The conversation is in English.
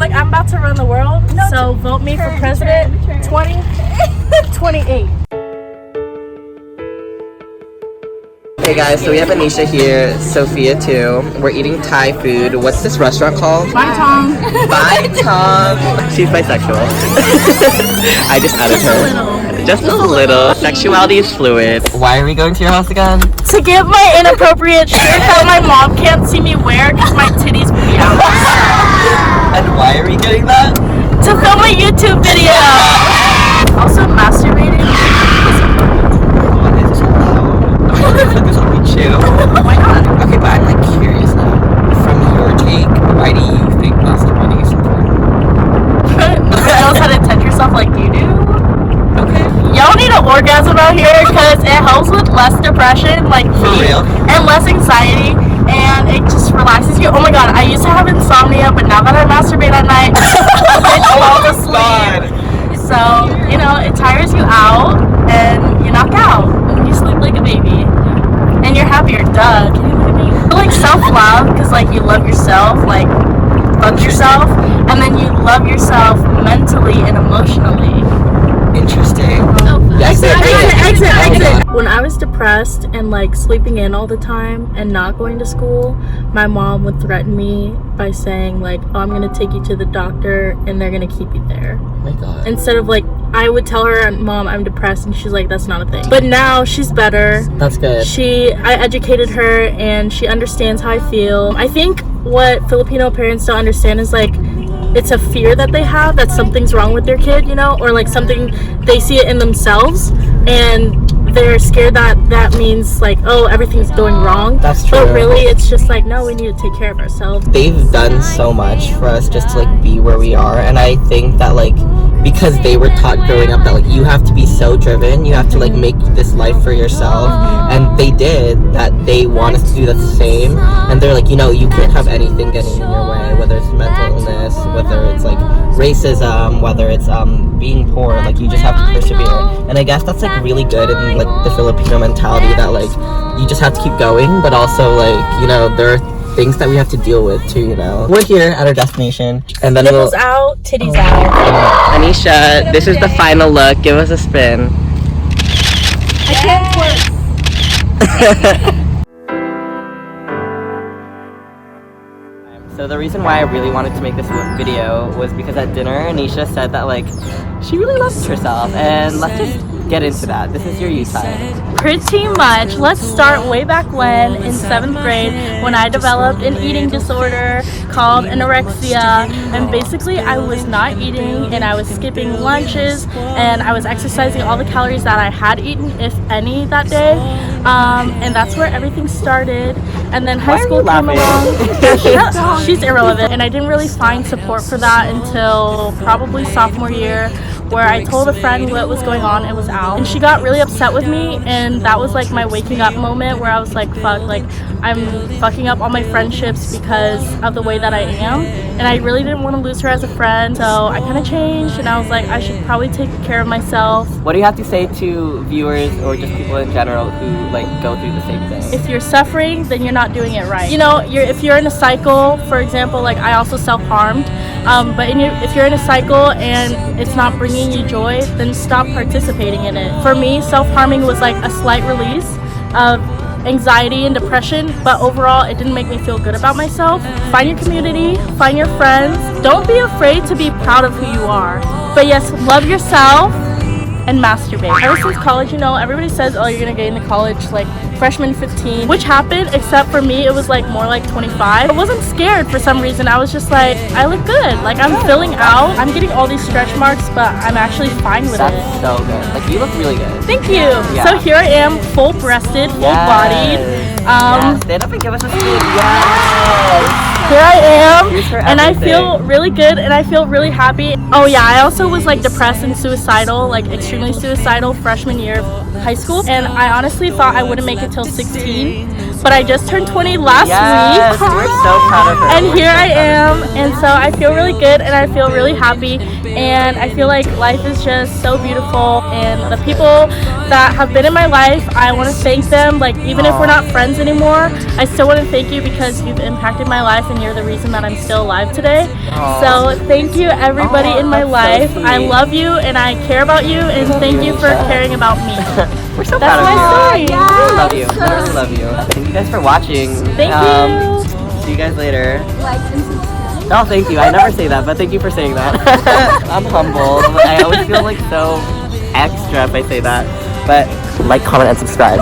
Like, I'm about to run the world, so vote me for president 2028. Hey guys, so we have Anisha here, Sophia too. We're eating Thai food. What's this restaurant called? Bye, Tom. Bye, Tom. She's bisexual. I just added her. Just a little. Sexuality is fluid. Why are we going to your house again? To get my inappropriate shirt that my mom can't see me wear because my titties will be out. And why are we getting that? To film a YouTube video. Also, masturbating. This will be chill. Why not? Okay, but I'm like curious now. From your take, why do you think masturbating is important? Nobody knows how to touch yourself like you do. Okay. Y'all need an orgasm out here because it helps with less depression, like For real? and less anxiety, and it just relaxes you. Oh my god, I used to have insomnia, but now that I masturbate at night, I fall asleep. So, you know, it tires you out and you knock out and you sleep like a baby. And you're happier, duh. Can you look at me? Like self-love, because like you love yourself, like fuck yourself, and then you love yourself mentally and emotionally. Interesting. Exit. When I was depressed and like sleeping in all the time and not going to school, my mom would threaten me by saying like, oh, I'm gonna take you to the doctor and they're gonna keep you there. Oh my god. Instead of like, I would tell her, Mom, I'm depressed, and she's like, that's not a thing. But now she's better. That's good. I educated her and she understands how I feel. I think what Filipino parents don't understand is like, it's a fear that they have that something's wrong with their kid, you know, or like something, they see it in themselves and they're scared that means like, oh, everything's going wrong. That's true. But really it's just like, no, we need to take care of ourselves. They've done so much for us just to like be where we are, and I think that like because they were taught growing up that like you have to be so driven, you have to like make this life for yourself, and they did that. They want us to do the same, and they're like, you know, you can't have anything getting in your way, whether it's mental illness, whether it's like racism, whether it's being poor, like you just have to persevere. And I guess that's like really good in like the Filipino mentality that like you just have to keep going, but also like, you know, there are things that we have to deal with too, you know. We're here at our destination, and then Nipples out, titties out. Anisha, this is the final look. Give us a spin. I can't twerk. So the reason why I really wanted to make this video was because at dinner, Anisha said that like she really loves herself, and let's just get into that. This is your you time. Pretty much. Let's start way back when in 7th grade when I developed an eating disorder called anorexia, and basically I was not eating and I was skipping lunches and I was exercising all the calories that I had eaten, if any, that day, and that's where everything started. And then high school came along. She's irrelevant, and I didn't really find support for that until probably sophomore year, where I told a friend what was going on and was out, and she got really upset with me, and that was like my waking up moment where I was like, fuck, like I'm fucking up all my friendships because of the way that I am, and I really didn't want to lose her as a friend. So I kind of changed, and I was like, I should probably take care of myself. What do you have to say to viewers or just people in general who like go through the same thing? If you're suffering, then you're not doing it right. You know, if you're in a cycle, for example, like I also self-harmed, but if you're in a cycle and it's not bringing you joy, then stop participating in it. For me, self-harming was like a slight release of anxiety and depression, but overall it didn't make me feel good about myself. Find your community, find your friends. Don't be afraid to be proud of who you are. But yes, love yourself and masturbate. Ever since college, you know, everybody says, oh, you're gonna get into college like freshman 15, which happened, except for me it was like more like 25. I wasn't scared for some reason. I was just like, I look good, like I'm filling out, I'm getting all these stretch marks, but I'm actually fine with it. That's so good. Like you look really good. Thank you. Yeah. So here I am, full-breasted, full-bodied. Stand up and give us a spin. Yes. Here I am, and I feel really good, and I feel really happy. Oh yeah, I also was like depressed and suicidal, like extremely suicidal freshman year of high school, and I honestly thought I wouldn't make it till 16, but I just turned 20 last Yes, week. we're so proud of her. And here I am, and so I feel really good and I feel really happy, and I feel like life is just so beautiful, and the people that have been in my life, I want to thank them. Like, even if we're not friends anymore, I still want to thank you because you've impacted my life and you're the reason that I'm still alive today. So thank you everybody in my life. I love you and I care about you, and thank you for caring about me. We're so That's proud of my you. story. I love you. I really love you. Thank you guys for watching. Thank you. See you guys later. Like and subscribe. Oh, thank you. I never say that, but thank you for saying that. I'm humbled. I always feel like so extra if I say that. But like, comment, and subscribe.